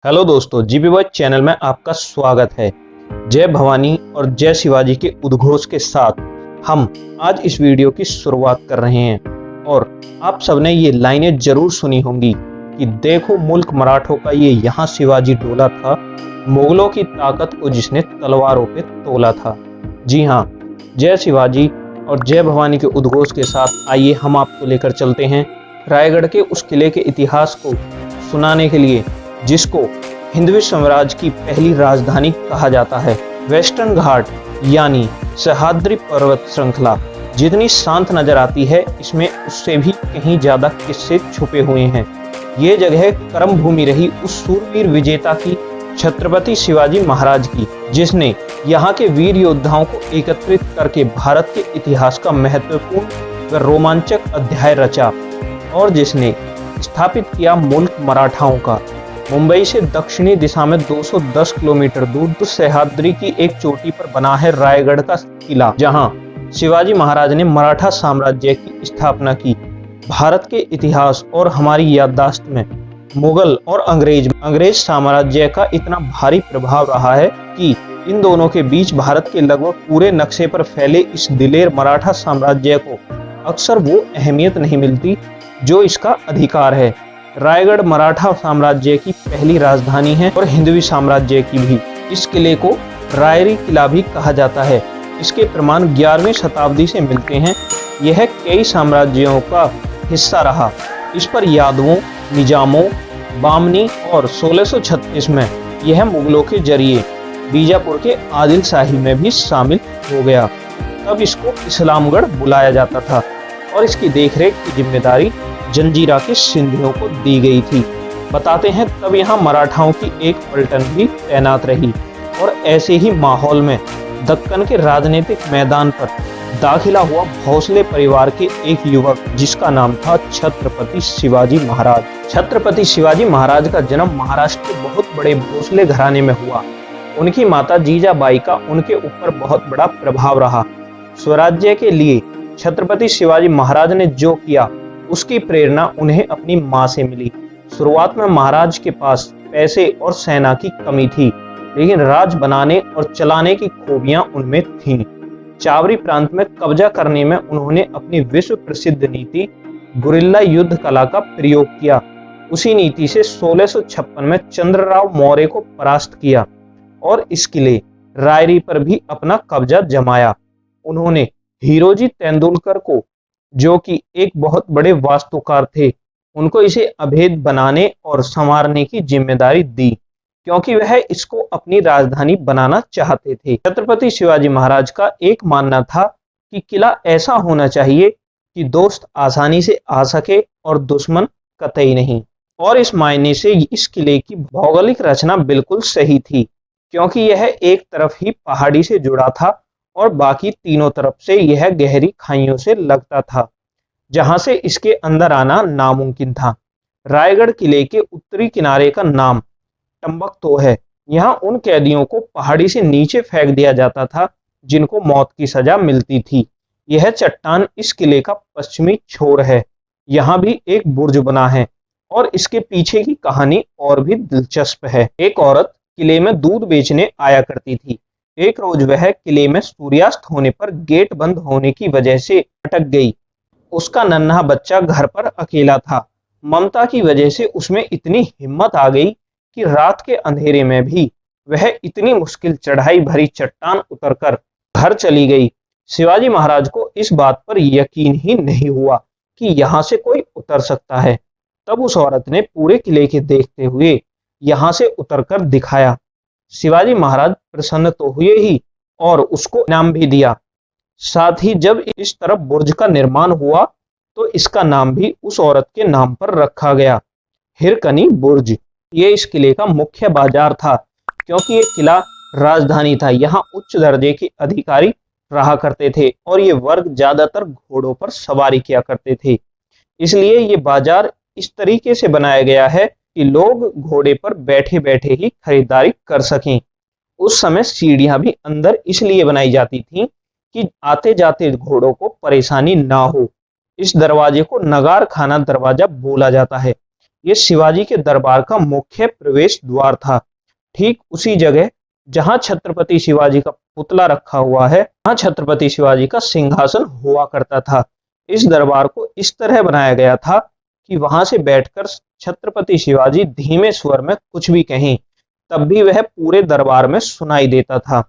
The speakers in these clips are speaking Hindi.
हेलो दोस्तों, जीबी बॉय चैनल में आपका स्वागत है। जय भवानी और जय शिवाजी के उद्घोष के साथ हम आज इस वीडियो की शुरुआत कर रहे हैं और आप सबने ये लाइनें जरूर सुनी होंगी कि देखो मुल्क मराठों का ये यहाँ शिवाजी डोला था, मुगलों की ताकत को जिसने तलवारों पे तोला था। जी हाँ, जय शिवाजी और जय भवानी के उद्घोष के साथ आइए हम आपको लेकर चलते हैं रायगढ़ के उस किले के इतिहास को सुनाने के लिए जिसको हिंदवी साम्राज्य की पहली राजधानी कहा जाता है। वेस्टर्न घाट यानी सह्याद्री पर्वत श्रृंखला जितनी शांत नजर आती है, इसमें उससे भी कहीं ज्यादा किस्से छुपे हुए हैं। ये जगह कर्म भूमि रही उस सूरवीर विजेता की, छत्रपति शिवाजी महाराज की, जिसने यहाँ के वीर योद्धाओं को एकत्रित करके भारत के इतिहास का महत्वपूर्ण व रोमांचक अध्याय रचा और जिसने स्थापित किया मुल्क मराठाओं का। मुंबई से दक्षिणी दिशा में 210 किलोमीटर दूर सह्याद्री की एक चोटी पर बना है रायगढ़ का किला, जहां शिवाजी महाराज ने मराठा साम्राज्य की स्थापना की। भारत के इतिहास और हमारी याददाश्त में मुगल और अंग्रेज साम्राज्य का इतना भारी प्रभाव रहा है कि इन दोनों के बीच भारत के लगभग पूरे नक्शे पर फैले इस दिलेर मराठा साम्राज्य को अक्सर वो अहमियत नहीं मिलती जो इसका अधिकार है। रायगढ़ मराठा साम्राज्य की पहली राजधानी है और हिंदवी साम्राज्य की भी। इस किले को रायरी किला भी कहा जाता है। इसके प्रमाण 11वीं शताब्दी से मिलते हैं। यह कई साम्राज्यों का हिस्सा रहा। इस पर यादवों, निजामों, बामनी और 1636 में यह मुगलों के जरिए बीजापुर के आदिल शाही में भी शामिल हो गया। तब इसको इस्लामगढ़ बुलाया जाता था और इसकी देखरेख की जिम्मेदारी जंजीरा के सिंधियों को दी गई थी। बताते हैं तब यहाँ मराठाओं की एक पलटन भी तैनात रही और ऐसे ही माहौल में दक्कन के राजनीतिक मैदान पर दाखिला हुआ भोसले परिवार के एक युवक जिसका नाम था छत्रपति शिवाजी महाराज। छत्रपति शिवाजी महाराज का जन्म महाराष्ट्र के बहुत बड़े भोसले घराने में हुआ। उनकी माता जीजाबाई का उनके ऊपर बहुत बड़ा प्रभाव रहा। स्वराज्य के लिए छत्रपति शिवाजी महाराज ने जो किया उसकी प्रेरणा उन्हें अपनी मां से मिली। शुरुआत में महाराज के पास पैसे और सेना की कमी थी, लेकिन राज बनाने और चलाने की खूबियां उनमें थीं। चावरी प्रांत में कब्जा करने में उन्होंने अपनी विश्व प्रसिद्ध नीति गुरिल्ला युद्ध कला का प्रयोग किया। उसी नीति से 1656 में चंद्रराव मौर्य को परास्त किया और इस किले रायरी पर भी अपना कब्जा जमाया। उन्होंने हीरोजी तेंदुलकर को, जो कि एक बहुत बड़े वास्तुकार थे, उनको इसे अभेद बनाने और संवारने की जिम्मेदारी दी, क्योंकि वह इसको अपनी राजधानी बनाना चाहते थे। छत्रपति शिवाजी महाराज का एक मानना था कि किला ऐसा होना चाहिए कि दोस्त आसानी से आ सके और दुश्मन कतई नहीं। और इस मायने से इस किले की भौगोलिक रचना बिल्कुल सही थी, क्योंकि यह एक तरफ ही पहाड़ी से जुड़ा था और बाकी तीनों तरफ से यह गहरी खाइयों से लगता था, जहां से इसके अंदर आना नामुमकिन था। रायगढ़ किले के उत्तरी किनारे का नाम टम्बकतो है। यहाँ उन कैदियों को पहाड़ी से नीचे फेंक दिया जाता था जिनको मौत की सजा मिलती थी। यह चट्टान इस किले का पश्चिमी छोर है। यहाँ भी एक बुर्ज बना है और इसके पीछे की कहानी और भी दिलचस्प है। एक औरत किले में दूध बेचने आया करती थी। एक रोज वह किले में सूर्यास्त होने पर गेट बंद होने की वजह से अटक गई। उसका नन्हा बच्चा घर पर अकेला था। ममता की वजह से उसमें इतनी हिम्मत आ गई कि रात के अंधेरे में भी वह इतनी मुश्किल चढ़ाई भरी चट्टान उतरकर घर चली गई। शिवाजी महाराज को इस बात पर यकीन ही नहीं हुआ कि यहाँ से कोई उतर सकता है। तब उस औरत ने पूरे किले के देखते हुए यहाँ से उतरकर दिखाया। शिवाजी महाराज प्रसन्न तो हुए ही और उसको इनाम भी दिया। साथ ही जब इस तरफ बुर्ज का निर्माण हुआ तो इसका नाम भी उस औरत के नाम पर रखा गया, हिरकनी बुर्ज। ये इस किले का मुख्य बाजार था, क्योंकि ये किला राजधानी था। यहाँ उच्च दर्जे के अधिकारी रहा करते थे और ये वर्ग ज्यादातर घोड़ों पर सवारी किया करते थे। इसलिए ये बाजार इस तरीके से बनाया गया है कि लोग घोड़े पर बैठे बैठे ही खरीदारी कर सकें। उस समय सीढ़ियां भी अंदर इसलिए बनाई जाती थीं कि आते जाते घोड़ों को परेशानी ना हो। इस दरवाजे को नगार खाना दरवाजा बोला जाता है। ये शिवाजी के दरबार का मुख्य प्रवेश द्वार था। ठीक उसी जगह जहां छत्रपति शिवाजी का पुतला रखा हुआ है, वहां छत्रपति शिवाजी का सिंहासन हुआ करता था। इस दरबार को इस तरह बनाया गया था कि वहां से बैठकर छत्रपति शिवाजी धीमे स्वर में कुछ भी कहें, तब भी वह पूरे दरबार में सुनाई देता था।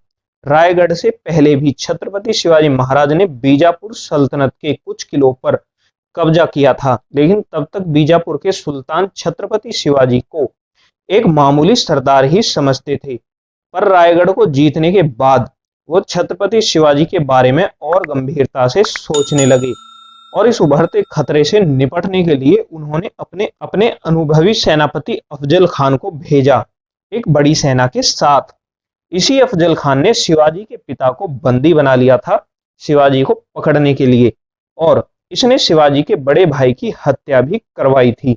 रायगढ़ से पहले भी छत्रपति शिवाजी महाराज ने बीजापुर सल्तनत के कुछ किलों पर कब्जा किया था, लेकिन तब तक बीजापुर के सुल्तान छत्रपति शिवाजी को एक मामूली सरदार ही समझते थे। पर रायगढ़ को जीतने के बाद वो छत्रपति शिवाजी के बारे में और गंभीरता से सोचने लगे और इस उभरते खतरे से निपटने के लिए उन्होंने अपने अनुभवी सेनापति अफजल खान को भेजा, एक बड़ी सेना के साथ। इसी अफजल खान ने शिवाजी के पिता को बंदी बना लिया था शिवाजी को पकड़ने के लिए, और इसने शिवाजी के बड़े भाई की हत्या भी करवाई थी।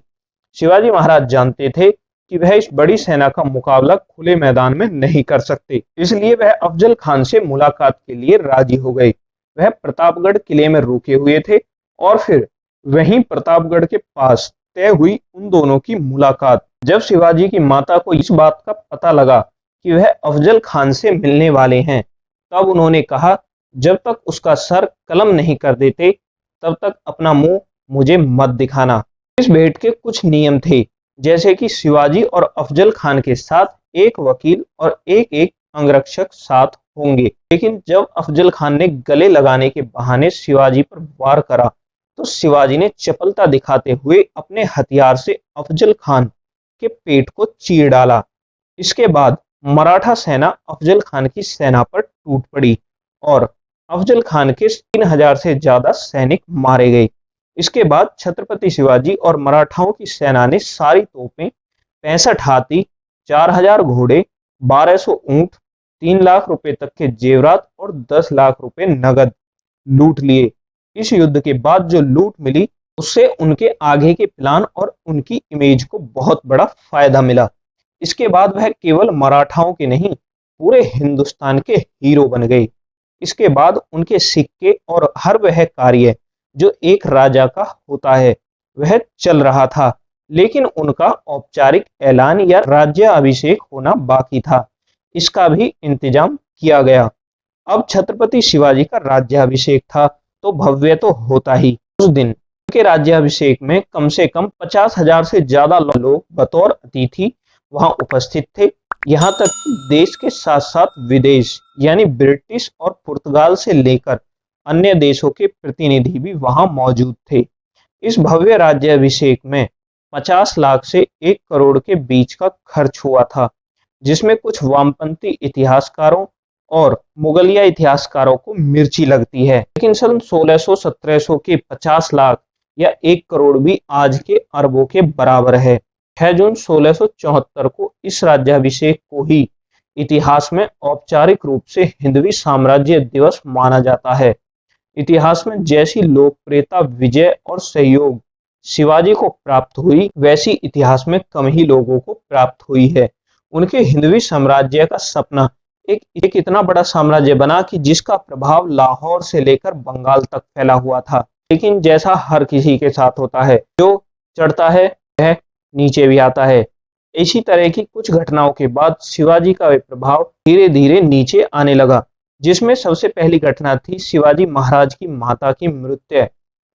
शिवाजी महाराज जानते थे कि वह इस बड़ी सेना का मुकाबला खुले मैदान में नहीं कर सकते, इसलिए वह अफजल खान से मुलाकात के लिए राजी हो गए। वह प्रतापगढ़ किले में रुके हुए थे और फिर वहीं प्रतापगढ़ के पास तय हुई उन दोनों की मुलाकात। जब शिवाजी की माता को इस बात का पता लगा कि वह अफजल खान से मिलने वाले हैं, तब उन्होंने कहा, जब तक उसका सर कलम नहीं कर देते तब तक अपना मुंह मुझे मत दिखाना। इस भेंट के कुछ नियम थे, जैसे कि शिवाजी और अफजल खान के साथ एक वकील और एक एक अंगरक्षक साथ होंगे। लेकिन जब अफजल खान ने गले लगाने के बहाने शिवाजी पर वार करा, तो शिवाजी ने चपलता दिखाते हुए अपने हथियार से अफजल खान के पेट को चीर डाला। इसके बाद मराठा सेना अफजल खान की सेना पर टूट पड़ी और अफजल खान के 3000 से ज्यादा सैनिक मारे गए। इसके बाद छत्रपति शिवाजी और मराठाओं की सेना ने सारी तोपें, 65 हाथी, 4000 घोड़े, 1200 ऊंट, 3 लाख रुपए तक के जेवरात और 10 लाख रुपए नगद लूट लिए। इस युद्ध के बाद जो लूट मिली, उससे उनके आगे के प्लान और उनकी इमेज को बहुत बड़ा फायदा मिला। इसके बाद वह केवल मराठाओं के नहीं, पूरे हिंदुस्तान के हीरो बन गए। इसके बाद उनके सिक्के और हर वह कार्य जो एक राजा का होता है वह चल रहा था, लेकिन उनका औपचारिक ऐलान या राज्य अभिषेक होना बाकी था। इसका भी इंतजाम किया गया। अब छत्रपति शिवाजी का राज्याभिषेक था, तो भव्य तो होता ही। उस दिन उनके राज्याभिषेक में कम से कम 50,000 से ज्यादा लोग बतौर अतिथि वहां उपस्थित थे। यहाँ तक कि देश के साथ साथ विदेश यानी ब्रिटिश और पुर्तगाल से लेकर अन्य देशों के प्रतिनिधि भी वहां मौजूद थे। इस भव्य राज्याभिषेक में 50 लाख से 1 करोड़ के बीच का खर्च हुआ था, जिसमें कुछ वामपंथी इतिहासकारों और मुगलिया इतिहासकारों को मिर्ची लगती है, लेकिन सन 1600-1700 के 50 लाख या 1 करोड़ भी आज के अरबों के बराबर है। 6 जून 1674 को इस राज्याभिषेक को ही इतिहास में औपचारिक रूप से हिंदवी साम्राज्य दिवस माना जाता है। इतिहास में जैसी लोकप्रियता, विजय और सहयोग शिवाजी को प्राप्त हुई, वैसी इतिहास में कम ही लोगों को प्राप्त हुई है। उनके हिंदवी साम्राज्य का सपना एक इतना बड़ा साम्राज्य बना कि जिसका प्रभाव लाहौर से लेकर बंगाल तक फैला हुआ था। लेकिन जैसा हर किसी के साथ होता है, जो चढ़ता है वह नीचे भी आता है। इसी तरह की कुछ घटनाओं के बाद शिवाजी का प्रभाव धीरे धीरे नीचे आने लगा, जिसमें सबसे पहली घटना थी शिवाजी महाराज की माता की मृत्यु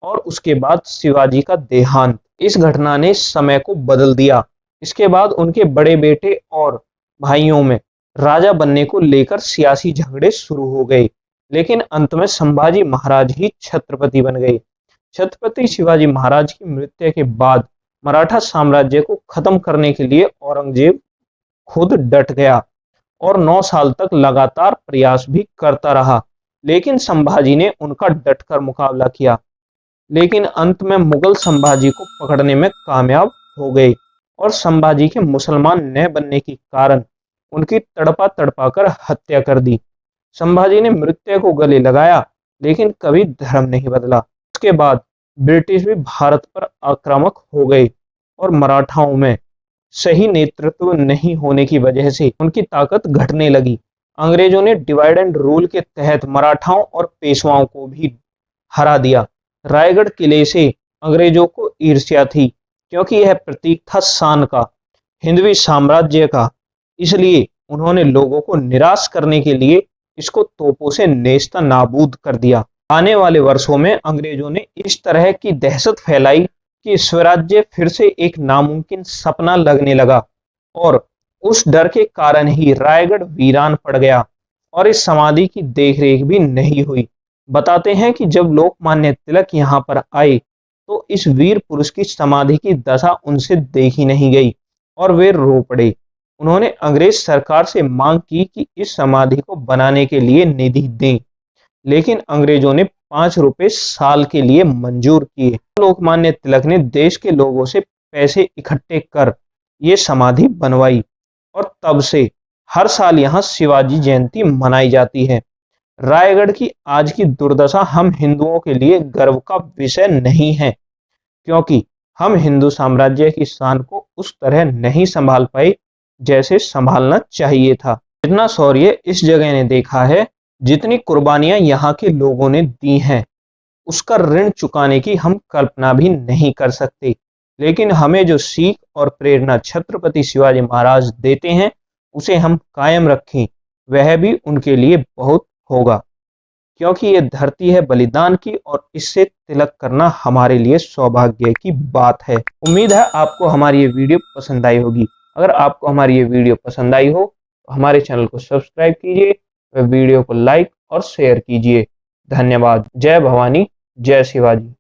और उसके बाद शिवाजी का देहांत। इस घटना ने समय को बदल दिया। इसके बाद उनके बड़े बेटे और भाइयों में राजा बनने को लेकर सियासी झगड़े शुरू हो गए, लेकिन अंत में संभाजी महाराज ही छत्रपति बन गए। छत्रपति शिवाजी महाराज की मृत्यु के बाद मराठा साम्राज्य को खत्म करने के लिए औरंगजेब खुद डट गया और 9 साल तक लगातार प्रयास भी करता रहा, लेकिन संभाजी ने उनका डटकर मुकाबला किया। लेकिन अंत में मुगल संभाजी को पकड़ने में कामयाब हो गए और संभाजी के मुसलमान न बनने के कारण उनकी तड़पा कर हत्या कर दी। संभाजी ने मृत्यु को गले लगाया, लेकिन कभी धर्म नहीं बदला। उसके बाद ब्रिटिश भी भारत पर आक्रामक हो गए और मराठाओं में सही नेतृत्व नहीं होने की वजह से उनकी ताकत घटने लगी। अंग्रेजों ने डिवाइड एंड रूल के तहत मराठाओं और पेशवाओं को भी हरा दिया। रायगढ़ किले से अंग्रेजों को ईर्ष्या थी क्योंकि यह प्रतीक था शान का, हिंदवी साम्राज्य का। इसलिए उन्होंने लोगों को निराश करने के लिए इसको तोपों से नेस्त नाबूद कर दिया। आने वाले वर्षों में अंग्रेजों ने इस तरह की दहशत फैलाई कि स्वराज्य फिर से एक नामुमकिन सपना लगने लगा, और उस डर के कारण ही रायगढ़ वीरान पड़ गया और इस समाधि की देखरेख भी नहीं हुई। बताते हैं कि जब लोकमान्य तिलक यहाँ पर आए तो इस वीर पुरुष की समाधि की दशा उनसे देखी नहीं गई और वे रो पड़े। उन्होंने अंग्रेज सरकार से मांग की कि इस समाधि को बनाने के लिए निधि दें, लेकिन अंग्रेजों ने 5 रुपए साल के लिए मंजूर किए। लोकमान्य तिलक ने देश के लोगों से पैसे इकट्ठे कर ये समाधि बनवाई और तब से हर साल यहाँ शिवाजी जयंती मनाई जाती है। रायगढ़ की आज की दुर्दशा हम हिंदुओं के लिए गर्व का विषय नहीं है, क्योंकि हम हिंदू साम्राज्य की शान को उस तरह नहीं संभाल पाए जैसे संभालना चाहिए था। जितना शौर्य इस जगह ने देखा है, जितनी कुर्बानियां यहाँ के लोगों ने दी हैं, उसका ऋण चुकाने की हम कल्पना भी नहीं कर सकते। लेकिन हमें जो सीख और प्रेरणा छत्रपति शिवाजी महाराज देते हैं, उसे हम कायम रखें, वह भी उनके लिए बहुत होगा, क्योंकि ये धरती है बलिदान की और इससे तिलक करना हमारे लिए सौभाग्य की बात है। उम्मीद है आपको हमारी ये वीडियो पसंद आई होगी। अगर आपको हमारी ये वीडियो पसंद आई हो तो हमारे चैनल को सब्सक्राइब कीजिए व वीडियो को लाइक और शेयर कीजिए। धन्यवाद। जय भवानी, जय शिवाजी।